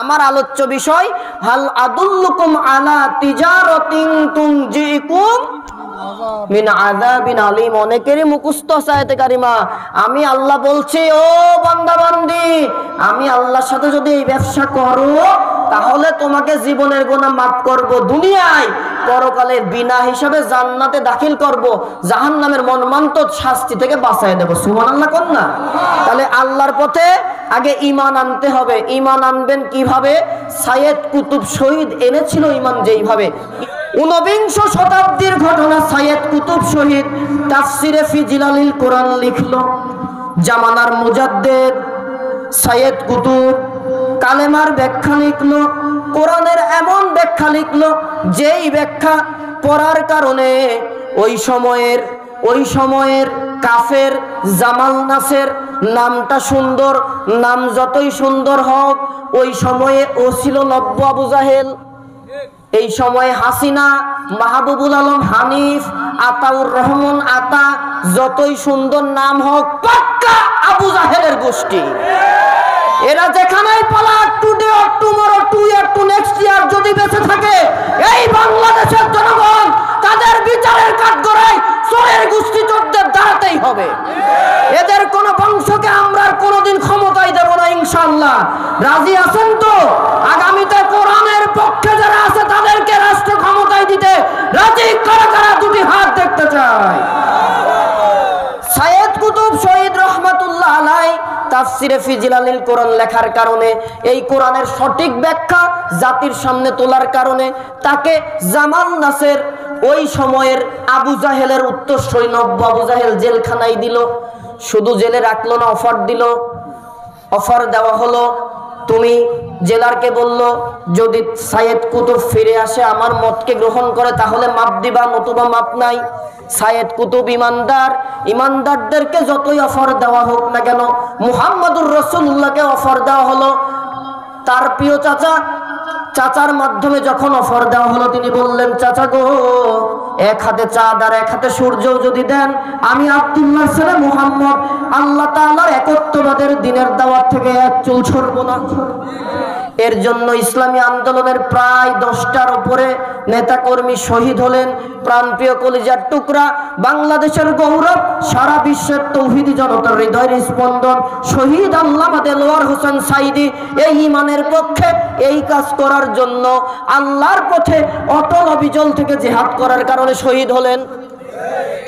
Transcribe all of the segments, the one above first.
আমার আলোচ্য বিষয় হাল আদুল্লুকুম আলা তিজারাতিন তুনজিকুম মিন আযাবিন আলীম। অনেকেরই মুখস্থ আছে আয়াতে কারিমা। আমি আল্লাহ বলছি, ও বান্দা বান্দি, আমি আল্লাহর সাথে যদি এই ব্যবসা করো তাহলে তোমাকে জীবনের গুনাহ মাফ করব, দুনিয়ায় পরকালে বিনা হিসাবে জান্নাতে দাখিল করব, জাহান্নামের মর্মান্তিক শাস্তি থেকে বাঁচিয়ে দেব। সুবহানাল্লাহ কোন না? তাহলে আল্লাহর পথে আগে ঈমান আনতে হবে। ঈমান আনবেন কিভাবে? সাইয়েদ কুতুব শহীদ এনেছিল ঈমান যেইভাবে। ঊনবিংশ শতাব্দীর ঘটনা। সাইয়েদ কুতুব শহীদ তাফসিরে ফি জিলালিল কোরআন লিখলো। জামানার মুজাদ্দিদ সাইয়েদ কুতুব কালেমার ব্যাখ্যা লিখলো, কোরআনের এমন ব্যাখ্যা লিখলো যেই ব্যাখ্যা পড়ার কারণে ওই সময়ের কাফের জামাল নাসের নামটা সুন্দর, নাম যতই সুন্দর হোক, ওই সময়ে ও ছিল নব্য আবু জাহেল। এই সময়ে হাসিনা, মাহবুবুল আলম হানিফ, আতাউর রহমান আতা, যতই সুন্দর নাম হোক, পাক্কা আবু জাহেলের গোষ্ঠী। এরা যেখানেই পালাক, today or tomorrow, to year to next year যদি বেঁচে থাকে, এই বাংলাদেশের জনগণ তাদের বিচারের কাঠগড়ায় চোরের গোষ্ঠী চোরদের দাঁড়াতেই হবে। এদের কোন বংশকে আমরা কোনোদিন ক্ষমতায় দেব না, ইনশাআল্লাহ। রাজি আছেন তো? আগামীতে কোরআনের পক্ষে যারা আছে তাদেরকে রাষ্ট্র ক্ষমতায় দিতে রাজি কারা কারা? দুটি হাত দেখতে চাই। সাইয়েদ কুতুব শহীদ রহমাতুল্লাহ আলাইহি তাফসিরে ফি জিলালিল কোরআন লেখার কারণে, এই কোরআনের সঠিক ব্যাখ্যা জাতির সামনে তোলার কারণে তাকে জামাল নাসের ওই সময়ের আবু জাহেলের উত্তরসূরি নব্য আবু জাহেল জেলখানায় দিল। শুধু জেলে রাখলো না, অফার দিল। অফার দেওয়া হলো, তুমি জেলারকে বলল যদি সাইয়েদ কুতুব ফিরে আসে আমার মতকে গ্রহণ করে তাহলে মাপ দিবা, নতুবা মাপ নাই। সাইয়েদ কুতুব ইমানদারদেরকে যতই অফার দেওয়া হোক না কেন, মুহাম্মদুর রাসূলুল্লাহকে অফার দেওয়া হলো। তার প্রিয় চাচার মাধ্যমে যখন অফার দেওয়া হলো, তিনি বললেন, চাচা গো, এক হাতে চাঁদ আর এক হাতে সূর্য যদি দেন, আমি আব্দুল্লাহ ছেলে মুহাম্মদ আল্লাহ তাআলার একত্ববাদের দিনের দাওয়াত থেকে এক চুল সরব না। এর জন্য ইসলামী আন্দোলনের প্রায় 10টার উপরে নেতাকর্মী শহীদ হলেন। প্রাণপ্রিয় কলিজার টুকরা, বাংলাদেশের গৌরব, সারা বিশ্বের তৌহিদি জনতার হৃদয়ের স্পন্দন শহীদ আল্লামা দেলোয়ার হোসেন সাঈদী এই ঈমানের পক্ষে এই কাজ করার জন্য আল্লাহর পথে অটল অবিচল থেকে জিহাদ করার কারণে শহীদ হলেন।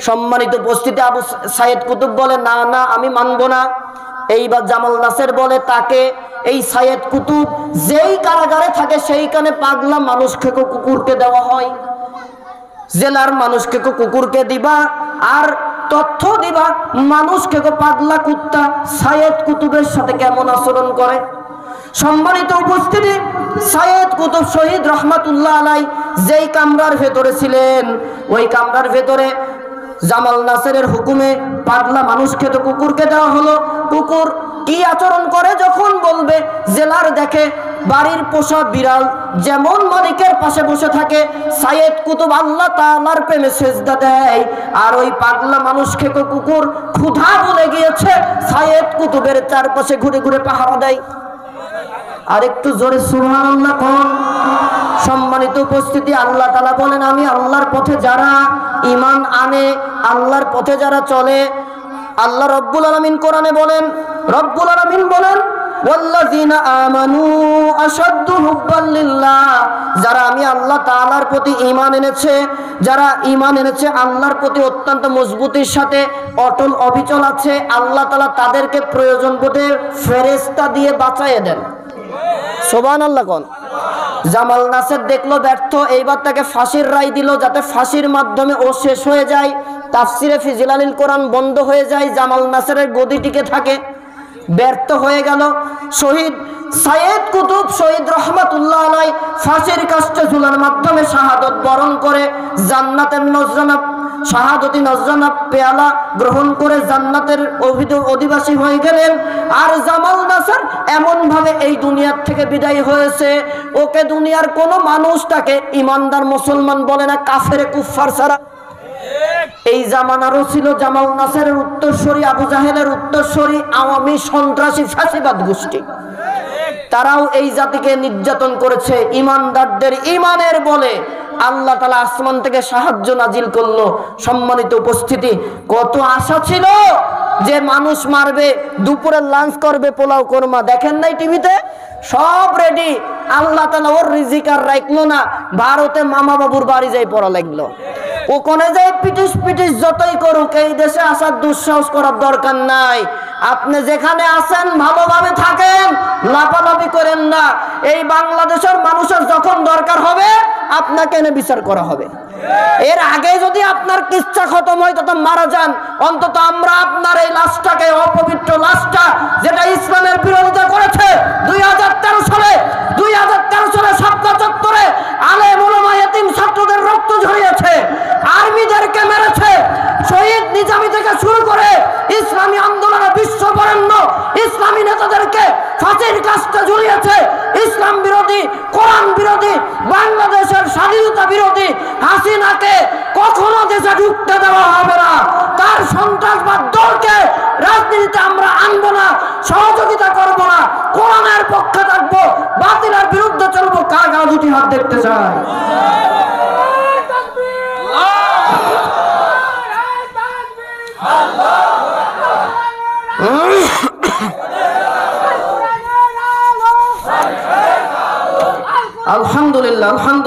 সম্মানিত উপস্থিতি, আবু সাইয়েদ কুতুব বলে, না না, আমি মানব না। এইবার জামাল নাসের বলে, তাকে এই সাইয়েদ কুতুব যেই কারাগারে থাকে সেইখানে পাগলা মানুষকে কুকুরকে দেওয়া হয়। জেলার মানুষকে কুকুরকে দিবা আর তথ্য দিবা মানুষকে পাগলা কুত্তা সাইয়েদ কুতুবের সাথে কেমন আচরণ করে। সম্মানিত উপস্থিতি, সাইয়েদ কুতুব শহীদ রহমাতুল্লাহ আলাইহি যেই কামরার ভেতরে ছিলেন, ওই কামরার ভেতরে জামাল নাসেরের হুকুমে পাগলা মানুষকে তো কুকুরকে দেওয়া হলো। কুকুর কি আচরণ করে যখন বলবে, জেলার দেখে বাড়ির পোষা বিড়াল যেমন মালিকের পাশে বসে থাকে, সাইয়েদ কুতুব আল্লাহ তাআলার প্রেমে সেজদা দেয়। আর ওই পাগলা মানুষকে কুকুর ক্ষুধা বলে গিয়েছে, সাইয়েদ কুতুবের চারপাশে ঘুরে ঘুরে পাহারা দেয়। আর একটু জোরে সুবহানাল্লাহ কোন। সম্মানিত উপস্থিতি, আল্লাহ তাআলা বলেন, আমি আল্লাহর পথে যারা ঈমান আনে, আল্লাহর পথে যারা চলে, আল্লাহ রব্বুল আলামিন কোরআনে বলেন, রব্বুল আলামিন বলেন, ওয়াল্লাযীনা আমানু আশাদ্দু হুব্বান লিল্লাহ, যারা আমি আল্লাহ তাআলার প্রতি ঈমান এনেছে, যারা ঈমান এনেছে আল্লাহর প্রতি অত্যন্ত মজবুতির সাথে অটল অবিচল আছে, আল্লাহ তাআলা তাদেরকে প্রয়োজন বোধে ফেরেশতা দিয়ে বাঁচায়ে দেন। সুবহানাল্লাহ কোন। জামাল নাসের দেখলো ব্যর্থ, এইবার তাকে ফাঁসির রায় দিল, যাতে ফাঁসির মাধ্যমে ও শেষ হয়ে যায়, তাফসিরে ফি জিলালিল কোরআন বন্ধ হয়ে যায়, জামাল নাসেরের গদি টিকে থাকে। ব্যর্থ হয়ে গেল। শহীদ সাইয়েদ কুতুব শহীদ রহমাতুল্লাহ আলাইহি ফাঁসির কাষ্ঠে ঝুলার মাধ্যমে শাহাদত বরণ করে জান্নাতের নজরানা, শাহাদতি নজরানা পেয়ালা গ্রহণ করে জান্নাতের অধিবাসী হয়ে গেলেন। আর জামাল নাসের এমন ভাবে এই দুনিয়ার থেকে বিদায় হয়েছে, ওকে দুনিয়ার কোনো মানুষ তাকে ইমানদার মুসলমান বলে না, কাফের কুফফার ছাড়া। এই জামানারও ছিল জামাল নাসেরের উত্তরসূরি, আবু জাহেলের উত্তরসূরি আওয়ামী সন্ত্রাসী ফ্যাসিবাদ গোষ্ঠী। তারাও এই জাতিকে নির্যাতন করেছে। ইমানদারদের ইমানের বলে আল্লাহ তাআলা আসমান থেকে সাহায্য নাজিল করলো। সম্মানিত উপস্থিতি, কত আশা ছিল যে মানুষ মারবে, দুপুরে লাঞ্চ করবে পোলাও কোরমা, দেখেন নাই টিভিতে? সব রেডি। আল্লাহ তাআলা ওর রিজিক আর রাখলো না, ভারতে মামা বাবুর বাড়ি যাই পড়া লাগলো। ওখানে যাই পিটিস পিটিস যতই করুক, এই দেশে আসার দুঃসাহস করার দরকার নাই। আপনি যেখানে আছেন ভালোভাবে থাকেন, লাফালাফি করেন না। এই বাংলাদেশের মানুষের যখন দরকার হবে আপনাকে এনে বিচার করা হবে। এর আগে যদি আপনার কিচ্ছা খতম হয় তখন মারা যান, অন্তত আমরা আপনার এই লাশটাকে, অপবিত্র লাশটা যেটা ইসলামের বিরোধিতা করেছে 2013 সালে শাপলা চত্বরে আলেম ওলামা ইতিম ছাত্রদের রক্ত ঝরিয়েছে, আর্মিদেরকে মেরেছে, শহীদ নিজামী থেকে শুরু করে ইসলামী আন্দোলনে বিশ্ববরেণ্য ইসলামী নেতাদেরকে ফাঁসির কাস্টে ঝুলিয়েছে। ইসলাম বিরোধী, কোরআন বিরোধী, বাংলাদেশের স্বাধীনতা বিরোধী হাসিনাকে কখনো দেশে ঢুকতে দেওয়া হবে না। তার সন্ত্রাসবাদ দলকে রাজনীতিতে আমরা আনবো না, সহযোগিতা করব না, কোরআনের পক্ষে থাকবো, বাতিলের বিরুদ্ধে চলবো। কার গা দুটি হাত দেখতে চাই? আলহামদুলিল্লাহ, আলহামদুলিল্লাহ।